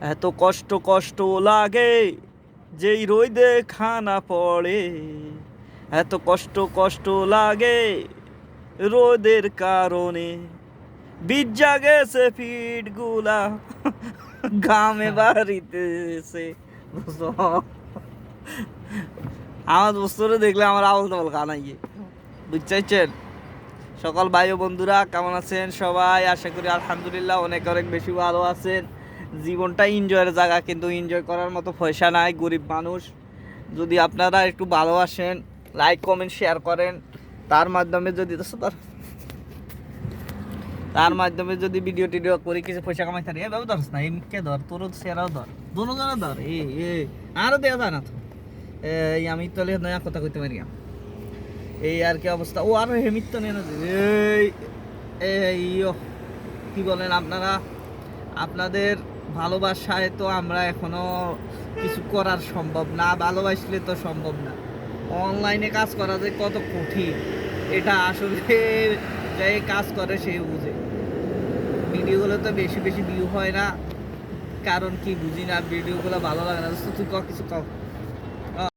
এত কষ্ট কষ্ট লাগে যেই রোদে খানা পড়ে, এত কষ্ট কষ্ট লাগে রোদের কারণে, বিজ্জা গেছে পিঠ গুলা ঘামে বাড়িতেছে। আমার দোস্তরে দেখলে আমার আবল তাবল কানাইয়ে, বুঝছেন? সকল ভাই ও বন্ধুরা কেমন আছেন সবাই? আশা করি আলহামদুলিল্লাহ অনেক অনেক বেশি ভালো আছেন। জীবনটা এনজয়ের জায়গা, কিন্তু এনজয় করার মতো পয়সা নাই, গরিব মানুষ। যদি আপনারা একটু ভালোবাসেন, লাইক কমেন্ট শেয়ার করেন, তার মাধ্যমে যদি ভিডিও টিডিও করে কিছু পয়সা কামাই থাকে, এভাবে ধরস না, এমকে ধর, তোরও সেরাও ধর, দুজনে ধর। আরও দেওয়া যায় না তো। এই আমি তাহলে নয়া কথা কইতে পারি না। এই আর কি অবস্থা। ও আর হেমিত তো নেই না। এই এই কি বলেন আপনারা? আপনাদের ভালোবাসায় তো আমরা এখনো কিছু করার সম্ভব না, ভালোবাসলে তো সম্ভব না। অনলাইনে কাজ করা যে কত কঠিন, এটা আসলে যে কাজ করে সে বুঝে। ভিডিওগুলো তো বেশি বেশি ভিউ হয় না, কারণ কি বুঝি না, ভিডিওগুলো ভালো লাগে না। তুই কিছু কর।